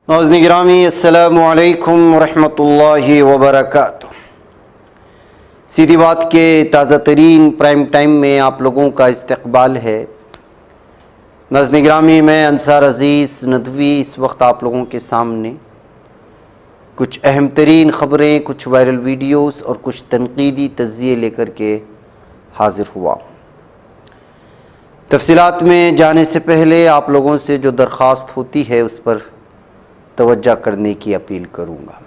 ناظرین گرامی السلام علیکم ورحمۃ اللہ وبرکاتہ۔ سیدھی بات کے تازہ ترین پرائم ٹائم میں آپ لوگوں کا استقبال ہے۔ ناظرین گرامی، میں انصار عزیز ندوی اس وقت آپ لوگوں کے سامنے کچھ اہم ترین خبریں، کچھ وائرل ویڈیوز اور کچھ تنقیدی تجزیے لے کر کے حاضر ہوا۔ تفصیلات میں جانے سے پہلے آپ لوگوں سے جو درخواست ہوتی ہے اس پر توجہ کرنے کی اپیل کروں گا۔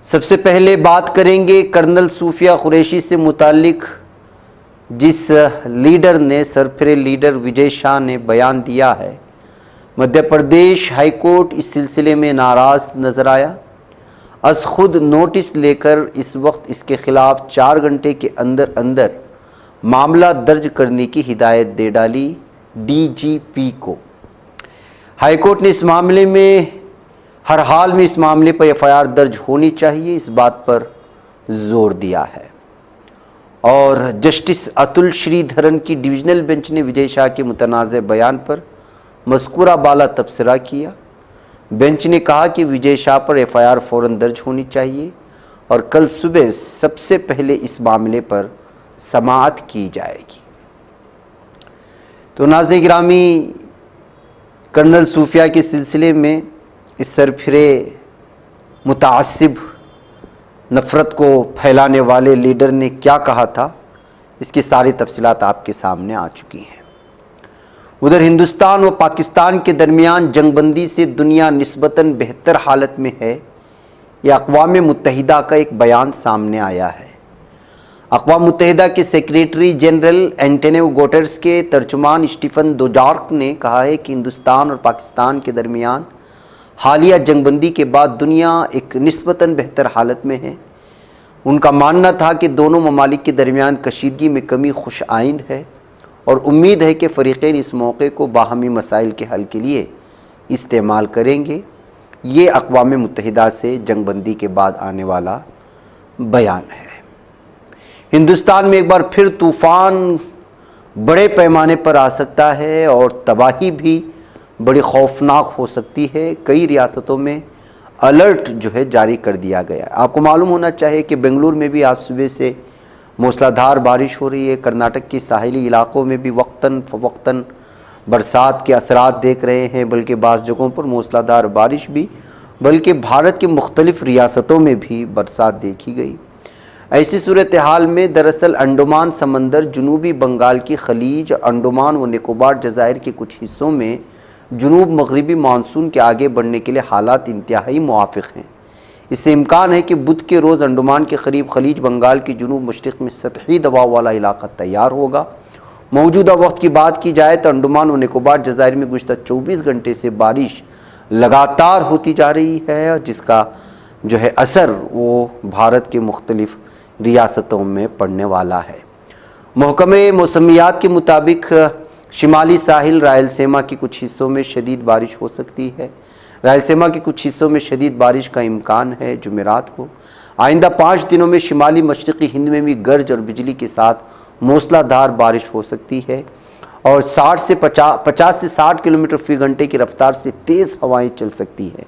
سب سے پہلے بات کریں گے کرنل صوفیہ قریشی سے متعلق جس لیڈر نے، سرفرے لیڈر وجے شاہ نے بیان دیا ہے۔ مدھیہ پردیش ہائی کورٹ اس سلسلے میں ناراض نظر آیا۔ از خود نوٹس لے کر اس وقت اس کے خلاف 4 گھنٹے کے اندر اندر معاملہ درج کرنے کی ہدایت دے ڈالی ڈی جی پی کو۔ ہائی کورٹ نے اس معاملے میں ہر حال میں اس معاملے پر ایف آئی آر درج ہونی چاہیے، اس بات پر زور دیا ہے۔ اور جسٹس اتل شری دھرن کی ڈویژنل بینچ نے وجے شاہ کے متنازع بیان پر مذکورہ بالا تبصرہ کیا۔ بینچ نے کہا کہ وجے شاہ پر ایف آئی آر فوراً درج ہونی چاہیے اور کل صبح سب سے پہلے اس معاملے پر سماعت کی جائے گی۔ تو ناظرین گرامی، کرنل صوفیہ کے سلسلے میں اس سرفرے متعصب نفرت کو پھیلانے والے لیڈر نے کیا کہا تھا، اس کی ساری تفصیلات آپ کے سامنے آ چکی ہیں۔ ادھر ہندوستان و پاکستان کے درمیان جنگ بندی سے دنیا نسبتاً بہتر حالت میں ہے، یہ اقوام متحدہ کا ایک بیان سامنے آیا ہے۔ اقوام متحدہ کے سیکریٹری جنرل اینٹونیو گوٹرس کے ترجمان اسٹیفن دوجارک نے کہا ہے کہ ہندوستان اور پاکستان کے درمیان حالیہ جنگ بندی کے بعد دنیا ایک نسبتاً بہتر حالت میں ہے۔ ان کا ماننا تھا کہ دونوں ممالک کے درمیان کشیدگی میں کمی خوش آئند ہے اور امید ہے کہ فریقین اس موقع کو باہمی مسائل کے حل کے لیے استعمال کریں گے۔ یہ اقوام متحدہ سے جنگ بندی کے بعد آنے والا بیان ہے۔ ہندوستان میں ایک بار پھر طوفان بڑے پیمانے پر آ سکتا ہے اور تباہی بھی بڑی خوفناک ہو سکتی ہے۔ کئی ریاستوں میں الرٹ جو ہے جاری کر دیا گیا ہے۔ آپ کو معلوم ہونا چاہیے کہ بنگلور میں بھی آج صبح سے موسلا دھار بارش ہو رہی ہے۔ کرناٹک کے ساحلی علاقوں میں بھی وقتاً فوقتاً برسات کے اثرات دیکھ رہے ہیں، بلکہ بعض جگہوں پر موسلا دھار بارش بھی، بلکہ بھارت کے مختلف ریاستوں میں بھی برسات دیکھی گئی۔ ایسی صورتحال میں دراصل انڈمان سمندر، جنوبی بنگال کی خلیج، انڈمان و نکوبار جزائر کے کچھ حصوں میں جنوب مغربی مانسون کے آگے بڑھنے کے لیے حالات انتہائی موافق ہیں۔ اس سے امکان ہے کہ بدھ کے روز انڈمان کے قریب خلیج بنگال کی جنوب مشرق میں سطحی دباؤ والا علاقہ تیار ہوگا۔ موجودہ وقت کی بات کی جائے تو انڈمان و نکوبار جزائر میں گزشتہ 24 گھنٹے سے بارش لگاتار ہوتی جا رہی ہے، جس کا جو ہے اثر وہ بھارت کے مختلف ریاستوں میں پڑنے والا ہے۔ محکمہ موسمیات کے مطابق شمالی ساحل رائلسیما کے کچھ حصوں میں شدید بارش ہو سکتی ہے۔ رائلسیما کے کچھ حصوں میں شدید بارش کا امکان ہے۔ جمعرات کو آئندہ 5 دنوں میں شمالی مشرقی ہند میں بھی گرج اور بجلی کے ساتھ موسلا دھار بارش ہو سکتی ہے اور 50 سے 60 کلومیٹر فی گھنٹے کی رفتار سے تیز ہوائیں چل سکتی ہیں۔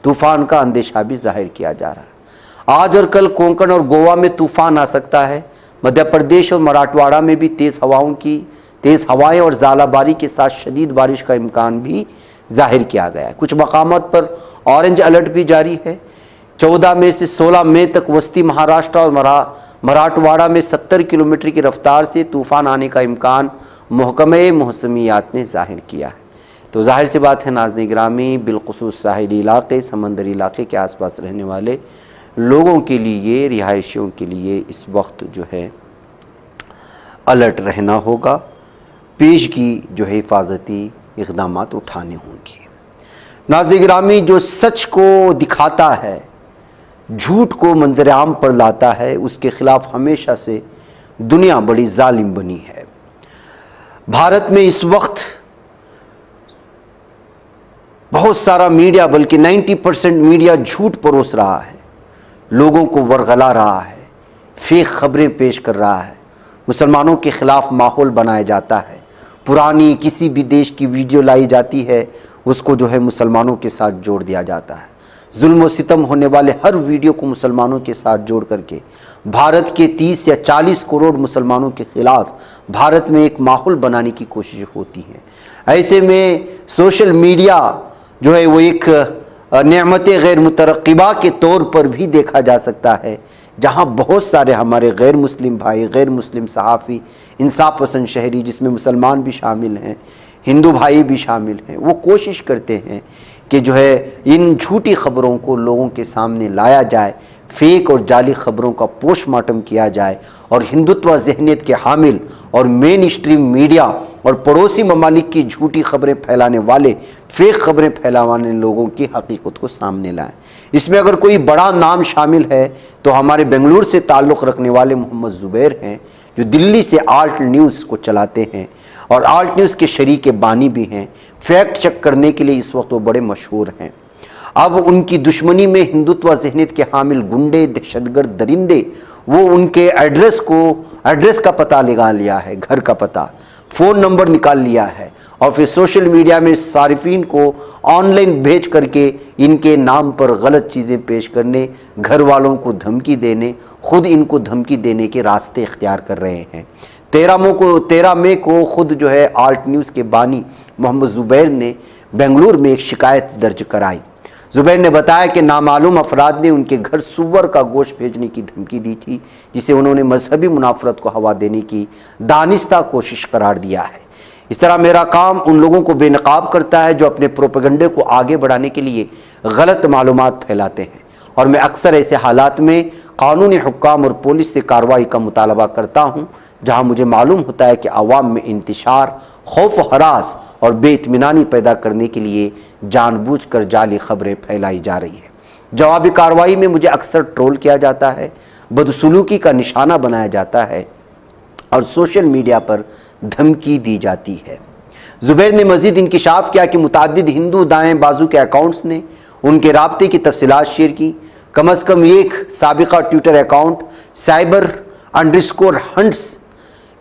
طوفان کا اندیشہ بھی ظاہر کیا جا رہا ہے۔ آج اور کل کونکن اور گوا میں طوفان آ سکتا ہے۔ مدھیہ پردیش اور مراٹھواڑہ میں بھی تیز ہوائیں اور ژالہ باری کے ساتھ شدید بارش کا امکان بھی ظاہر کیا گیا ہے۔ کچھ مقامات پر اورنج الرٹ بھی جاری ہے۔ 14 مئی سے 16 مئی تک وسطی مہاراشٹر اور مراٹھواڑہ میں 70 کلومیٹر کی رفتار سے طوفان آنے کا امکان محکمہ موسمیات نے ظاہر کیا ہے۔ تو ظاہر سی بات ہے ناظرین گرامی، بالخصوص ساحلی علاقے، سمندری علاقے کے آس پاس رہنے والے لوگوں کے لیے، رہائشیوں کے لیے اس وقت جو ہے الرٹ رہنا ہوگا، پیشگی جو ہے حفاظتی اقدامات اٹھانے ہوں گے۔ ناظرین گرامی، جو سچ کو دکھاتا ہے، جھوٹ کو منظر عام پر لاتا ہے، اس کے خلاف ہمیشہ سے دنیا بڑی ظالم بنی ہے۔ بھارت میں اس وقت بہت سارا میڈیا، بلکہ 90% میڈیا جھوٹ پروس رہا ہے، لوگوں کو ورغلا رہا ہے، فیک خبریں پیش کر رہا ہے، مسلمانوں کے خلاف ماحول بنایا جاتا ہے، پرانی کسی بھی دیش کی ویڈیو لائی جاتی ہے، اس کو جو ہے مسلمانوں کے ساتھ جوڑ دیا جاتا ہے۔ ظلم و ستم ہونے والے ہر ویڈیو کو مسلمانوں کے ساتھ جوڑ کر کے بھارت کے 30 یا 40 کروڑ مسلمانوں کے خلاف بھارت میں ایک ماحول بنانے کی کوشش ہوتی ہے۔ ایسے میں سوشل میڈیا جو ہے وہ ایک نعمت غیر مترقبہ کے طور پر بھی دیکھا جا سکتا ہے، جہاں بہت سارے ہمارے غیر مسلم بھائی، غیر مسلم صحافی، انصاف پسند شہری، جس میں مسلمان بھی شامل ہیں، ہندو بھائی بھی شامل ہیں، وہ کوشش کرتے ہیں کہ جو ہے ان جھوٹی خبروں کو لوگوں کے سامنے لایا جائے، فیک اور جعلی خبروں کا پوسٹ مارٹم کیا جائے، اور ہندوتوا ذہنیت کے حامل اور مین اسٹریم میڈیا اور پڑوسی ممالک کی جھوٹی خبریں پھیلانے والے، فیک خبریں پھیلانے لوگوں کی حقیقت کو سامنے لائیں۔ اس میں اگر کوئی بڑا نام شامل ہے تو ہمارے بنگلور سے تعلق رکھنے والے محمد زبیر ہیں، جو دلی سے آلٹ نیوز کو چلاتے ہیں اور آلٹ نیوز کے شریک بانی بھی ہیں۔ فیکٹ چیک کرنے کے لیے اس وقت وہ بڑے مشہور ہیں۔ اب ان کی دشمنی میں ہندوتوا ذہنیت کے حامل گنڈے، دہشت گرد، درندے، وہ ان کے ایڈریس کا پتہ لگا لیا ہے، گھر کا پتہ، فون نمبر نکال لیا ہے، اور پھر سوشل میڈیا میں صارفین کو آن لائن بھیج کر کے ان کے نام پر غلط چیزیں پیش کرنے، گھر والوں کو دھمکی دینے، خود ان کو دھمکی دینے کے راستے اختیار کر رہے ہیں۔ 13 مئی کو خود جو ہے آلٹ نیوز کے بانی محمد زبیر نے بنگلور میں ایک شکایت درج کرائی۔ زبیر نے بتایا کہ نامعلوم افراد نے ان کے گھر سور کا گوشت بھیجنے کی دھمکی دی تھی، جسے انہوں نے مذہبی منافرت کو ہوا دینے کی دانستہ کوشش قرار دیا ہے۔ اس طرح میرا کام ان لوگوں کو بے نقاب کرتا ہے جو اپنے پروپیگنڈے کو آگے بڑھانے کے لیے غلط معلومات پھیلاتے ہیں، اور میں اکثر ایسے حالات میں قانونی حکام اور پولیس سے کارروائی کا مطالبہ کرتا ہوں جہاں مجھے معلوم ہوتا ہے کہ عوام میں انتشار، خوف و ہراس اور بے اطمینانی پیدا کرنے کے لیے جان بوجھ کر جعلی خبریں پھیلائی جا رہی ہیں۔ جوابی کارروائی میں مجھے اکثر ٹرول کیا جاتا ہے، بدسلوکی کا نشانہ بنایا جاتا ہے اور سوشل میڈیا پر دھمکی دی جاتی ہے۔ زبیر نے مزید انکشاف کیا کہ متعدد ہندو دائیں بازو کے اکاؤنٹس نے ان کے رابطے کی تفصیلات شیئر کی۔ کم از کم ایک سابقہ ٹویٹر اکاؤنٹ cyber_hunts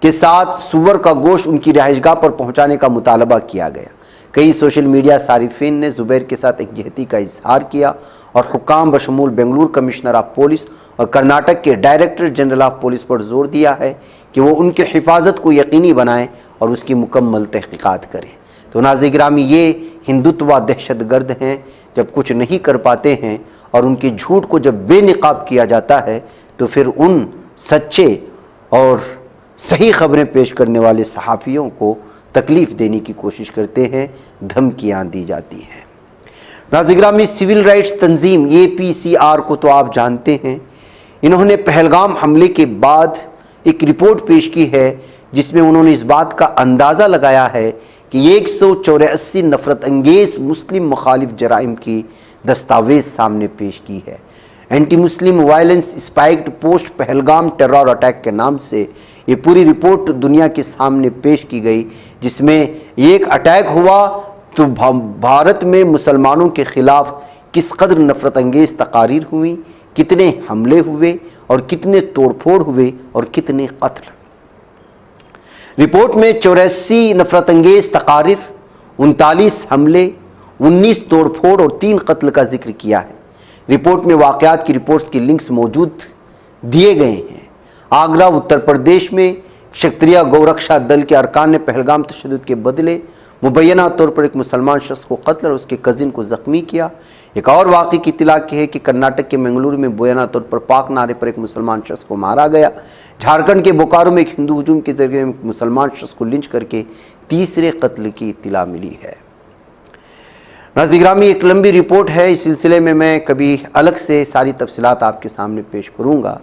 کے ساتھ سور کا گوشت ان کی رہائش گاہ پر پہنچانے کا مطالبہ کیا گیا۔ کئی سوشل میڈیا صارفین نے زبیر کے ساتھ یکجہتی کا اظہار کیا اور حکام بشمول بنگلور کمشنر آف پولیس اور کرناٹک کے ڈائریکٹر جنرل آف پولیس پر زور دیا ہے کہ وہ ان کی حفاظت کو یقینی بنائیں اور اس کی مکمل تحقیقات کریں۔ تو ناظرین گرامی، یہ ہندوتوا دہشت گرد ہیں، جب کچھ نہیں کر پاتے ہیں اور ان کے جھوٹ کو جب بے نقاب کیا جاتا ہے تو پھر ان سچے اور صحیح خبریں پیش کرنے والے صحافیوں کو تکلیف دینے کی کوشش کرتے ہیں، دھمکیاں دی جاتی ہیں۔ ناظرین گرامی، سول رائٹس تنظیم APCR کو تو آپ جانتے ہیں، انہوں نے پہلگام حملے کے بعد ایک رپورٹ پیش کی ہے جس میں انہوں نے اس بات کا اندازہ لگایا ہے کہ 184 نفرت انگیز مسلم مخالف جرائم کی دستاویز سامنے پیش کی ہے۔ Anti Muslim violence spiked post Pahalgam terror attack کے نام سے یہ پوری رپورٹ دنیا کے سامنے پیش کی گئی، جس میں ایک اٹیک ہوا تو بھارت میں مسلمانوں کے خلاف کس قدر نفرت انگیز تقاریر ہوئی، کتنے حملے ہوئے اور کتنے توڑ پھوڑ ہوئے اور کتنے قتل۔ رپورٹ میں 84 نفرت انگیز تقاریر، 39 حملے، 19 توڑ پھوڑ اور 3 قتل کا ذکر کیا ہے۔ رپورٹ میں واقعات کی رپورٹس کی لنکس موجود دیے گئے ہیں۔ آگرہ اتر پردیش میں کشتریہ گورکشا دل کے ارکان نے پہلگام تشدد کے بدلے مبینہ طور پر ایک مسلمان شخص کو قتل اور اس کے کزن کو زخمی کیا۔ ایک اور واقعے کی اطلاع کی ہے کہ کرناٹک کے منگلور میں مبینہ طور پر پاک نعرے پر ایک مسلمان شخص کو مارا گیا۔ جھارکھنڈ کے بوکارو میں ایک ہندو ہجوم کے ذریعے ایک مسلمان شخص کو لنچ کر کے تیسرے قتل کی اطلاع ملی ہے۔ ناظرین گرامی، ایک لمبی رپورٹ ہے، اس سلسلے میں کبھی الگ سے ساری تفصیلات آپ کے سامنے پیش کروں گا،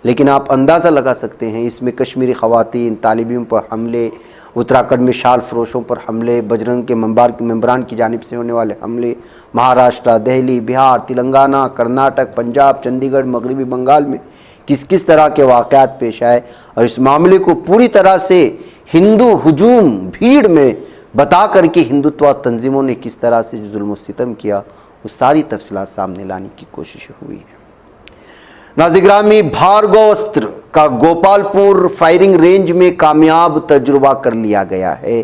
لیکن آپ اندازہ لگا سکتے ہیں اس میں کشمیری خواتین، طالبین پر حملے، اتراکھنڈ میں شال فروشوں پر حملے، بجرنگ کے ممبران کی جانب سے ہونے والے حملے، مہاراشٹر، دہلی، بہار، تلنگانہ، کرناٹک، پنجاب، چندی گڑھ، مغربی بنگال میں کس طرح کے واقعات پیش آئے، اور اس معاملے کو پوری طرح سے ہندو ہجوم بھیڑ میں بتا کر کے ہندوتوا تنظیموں نے کس طرح سے ظلم و ستم کیا، وہ ساری تفصیلات سامنے لانے کی کوشش ہوئی ہے۔ ناظرین گرامی، بھارگوستر کا گوپال پور فائرنگ رینج میں کامیاب تجربہ کر لیا گیا ہے۔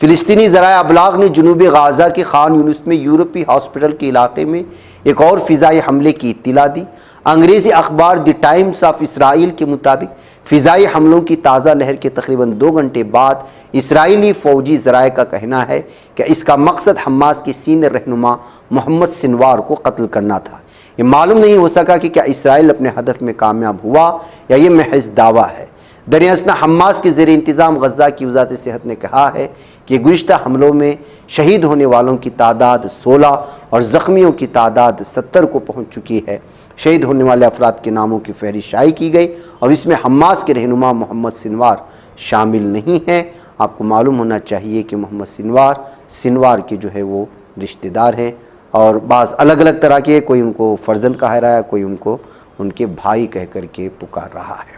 فلسطینی ذرائع ابلاغ نے جنوبی غزہ کے خان یونس میں یورپی ہاسپٹل کے علاقے میں ایک اور فضائی حملے کی اطلاع دی۔ انگریزی اخبار دی ٹائمز آف اسرائیل کے مطابق فضائی حملوں کی تازہ لہر کے تقریباً 2 گھنٹے بعد اسرائیلی فوجی ذرائع کا کہنا ہے کہ اس کا مقصد حماس کے سینئر رہنما محمد سنوار کو قتل کرنا تھا۔ یہ معلوم نہیں ہو سکا کہ کیا اسرائیل اپنے ہدف میں کامیاب ہوا یا یہ محض دعویٰ ہے۔ دراصل حماس کے زیر انتظام غزہ کی وزارت صحت نے کہا ہے کہ گزشتہ حملوں میں شہید ہونے والوں کی تعداد 16 اور زخمیوں کی تعداد 70 کو پہنچ چکی ہے۔ شہید ہونے والے افراد کے ناموں کی فہرست شائع کی گئی اور اس میں حماس کے رہنما محمد سنوار شامل نہیں ہیں۔ آپ کو معلوم ہونا چاہیے کہ محمد سنوار کے جو ہے وہ رشتہ دار ہیں اور بعض الگ الگ طرح کے، کوئی ان کو فرزند کہہ رہا ہے، کوئی ان کو ان کے بھائی کہہ کر کے پکار رہا ہے۔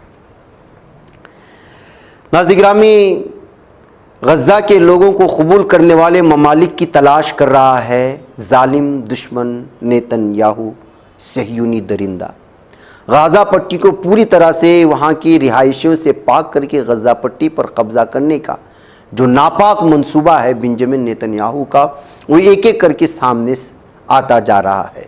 ناظرین گرامی، غزہ کے لوگوں کو قبول کرنے والے ممالک کی تلاش کر رہا ہے ظالم دشمن نیتن یاہو صہیونی درندہ۔ غزہ پٹی کو پوری طرح سے وہاں کی رہائشیوں سے پاک کر کے غزہ پٹی پر قبضہ کرنے کا جو ناپاک منصوبہ ہے بنجمن نیتن یاہو کا، وہ ایک ایک کر کے سامنے آتا جا رہا ہے۔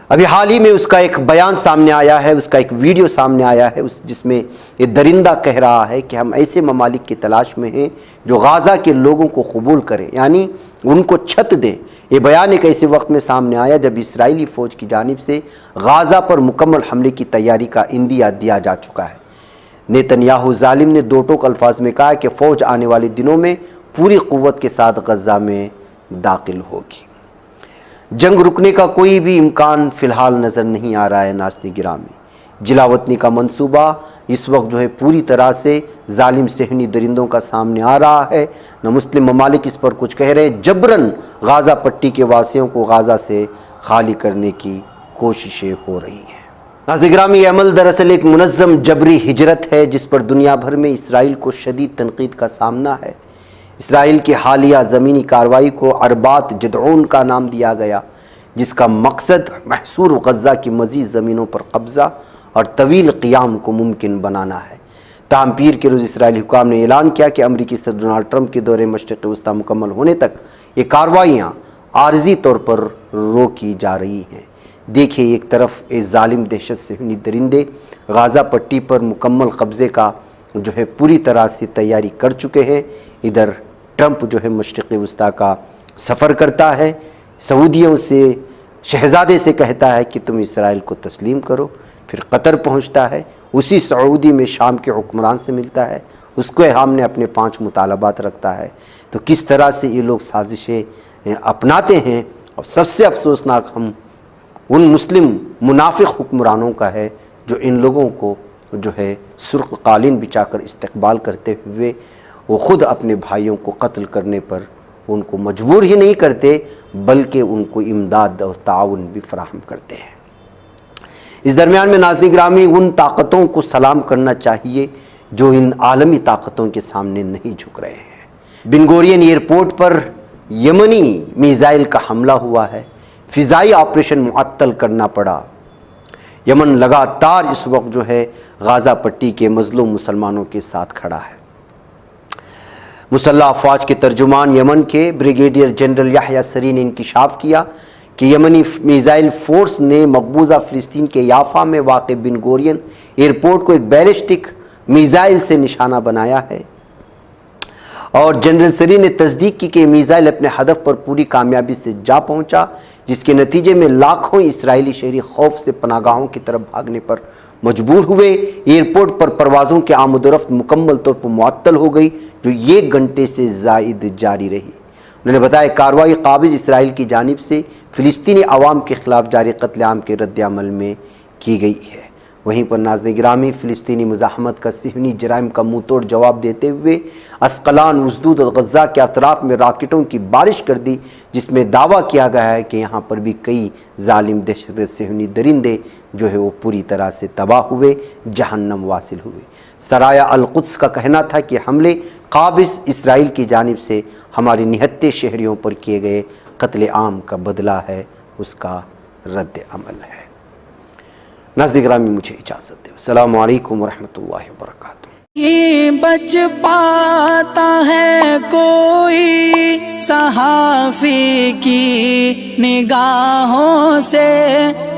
ابھی حال ہی میں اس کا ایک بیان سامنے آیا ہے، اس کا ایک ویڈیو سامنے آیا ہے جس میں یہ درندہ کہہ رہا ہے کہ ہم ایسے ممالک کی تلاش میں ہیں جو غزہ کے لوگوں کو قبول کریں، یعنی ان کو چھت دیں۔ یہ بیان ایک ایسے وقت میں سامنے آیا جب اسرائیلی فوج کی جانب سے غزہ پر مکمل حملے کی تیاری کا عندیہ دیا جا چکا ہے۔ نیتن یاہو ظالم نے دو ٹوک الفاظ میں کہا کہ فوج آنے والے دنوں میں پوری قوت کے ساتھ غزہ میں داخل ہوگی۔ جنگ رکنے کا کوئی بھی امکان فی الحال نظر نہیں آ رہا ہے۔ ناظرین گرامی، جلاوطنی کا منصوبہ اس وقت جو ہے پوری طرح سے ظالم صہیونی درندوں کا سامنے آ رہا ہے۔ نہ مسلم ممالک اس پر کچھ کہہ رہے ہیں، جبراً غزہ پٹی کے واسیوں کو غزہ سے خالی کرنے کی کوششیں ہو رہی ہیں۔ ناظرین گرامی، یہ عمل دراصل ایک منظم جبری ہجرت ہے جس پر دنیا بھر میں اسرائیل کو شدید تنقید کا سامنا ہے۔ اسرائیل کی حالیہ زمینی کارروائی کو اربات جدعون کا نام دیا گیا، جس کا مقصد محصور غزہ کی مزید زمینوں پر قبضہ اور طویل قیام کو ممکن بنانا ہے۔ تاہم پیر کے روز اسرائیلی حکام نے اعلان کیا کہ امریکی صدر ڈونلڈ ٹرمپ کے دورے مشرق وسطیٰ مکمل ہونے تک یہ کارروائیاں عارضی طور پر روکی جا رہی ہیں۔ دیکھیں، ایک طرف یہ ظالم دہشت صہیونی درندے غزہ پٹی پر مکمل قبضے کا جو ہے پوری طرح سے تیاری کر چکے ہیں، ادھر ٹرمپ جو ہے مشرق وسطیٰ کا سفر کرتا ہے، سعودیوں سے، شہزادے سے کہتا ہے کہ تم اسرائیل کو تسلیم کرو، پھر قطر پہنچتا ہے، اسی سعودی میں شام کے حکمران سے ملتا ہے، اس کو ہم نے اپنے 5 مطالبات رکھتا ہے۔ تو کس طرح سے یہ لوگ سازشیں اپناتے ہیں، اور سب سے افسوسناک ہم ان مسلم منافق حکمرانوں کا ہے جو ان لوگوں کو جو ہے سرخ قالین بچھا کر استقبال کرتے ہوئے وہ خود اپنے بھائیوں کو قتل کرنے پر ان کو مجبور ہی نہیں کرتے بلکہ ان کو امداد اور تعاون بھی فراہم کرتے ہیں۔ اس درمیان میں ناظرین گرامی، ان طاقتوں کو سلام کرنا چاہیے جو ان عالمی طاقتوں کے سامنے نہیں جھک رہے ہیں۔ بن گورین ایئرپورٹ پر یمنی میزائل کا حملہ ہوا ہے، فضائی آپریشن معطل کرنا پڑا۔ یمن لگاتار اس وقت جو ہے غزہ پٹی کے مظلوم مسلمانوں کے ساتھ کھڑا ہے۔ مسلح افواج کے ترجمان یمن کے بریگیڈیئر جنرل یحییٰ سری نے انکشاف کیا کہ یمنی میزائل فورس نے مقبوضہ فلسطین کے یافا میں واقع بن گورین ایئرپورٹ کو ایک بیلسٹک میزائل سے نشانہ بنایا ہے، اور جنرل سری نے تصدیق کی کہ میزائل اپنے ہدف پر پوری کامیابی سے جا پہنچا، جس کے نتیجے میں لاکھوں اسرائیلی شہری خوف سے پناہ گاہوں کی طرف بھاگنے پر مجبور ہوئے۔ ایئرپورٹ پر پروازوں کے آمد و رفت مکمل طور پر معطل ہو گئی، جو 1 گھنٹے سے زائد جاری رہی۔ انہوں نے بتایا کارروائی قابض اسرائیل کی جانب سے فلسطینی عوام کے خلاف جاری قتل عام کے رد عمل میں کی گئی ہے۔ وہیں پر ناظرین گرامی، فلسطینی مزاحمت کا صہیونی جرائم کا منہ توڑ جواب دیتے ہوئے اسقلان، اسدود اور غزہ کے اطراف میں راکٹوں کی بارش کر دی، جس میں دعویٰ کیا گیا ہے کہ یہاں پر بھی کئی ظالم دہشت صہیونی درندے جو ہے وہ پوری طرح سے تباہ ہوئے، جہنم واصل ہوئے۔ سرایہ القدس کا کہنا تھا کہ حملے قابض اسرائیل کی جانب سے ہمارے نہتے شہریوں پر کیے گئے قتل عام کا بدلہ ہے، اس کا رد عمل ہے۔ ناظرین گرامی، مجھے اجازت دیں۔ السلام علیکم ورحمۃ اللہ وبرکاتہ۔ بچ پاتا ہے کوئی صحافی کی نگاہوں سے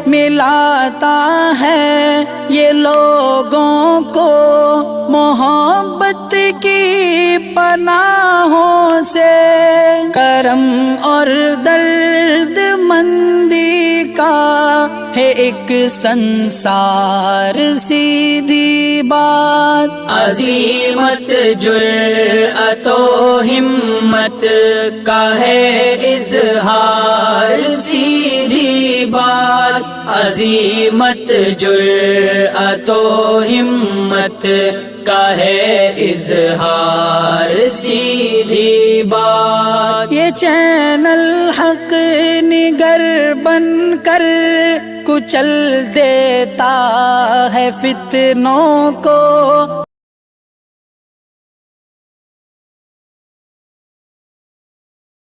ملاتا ہے یہ لوگوں کو محبت کی پناہوں سے، کرم اور درد مندی کا ہے ایک سنسار سیدھی بات، عزیمت جرأت و ہمت کا ہے اظہار سیدھی بات، عزیمت جرأت و ہمت کا ہے اظہار سیدھی بات، یہ چینل حق نگر بن کر کچل دیتا ہے فتنوں کو،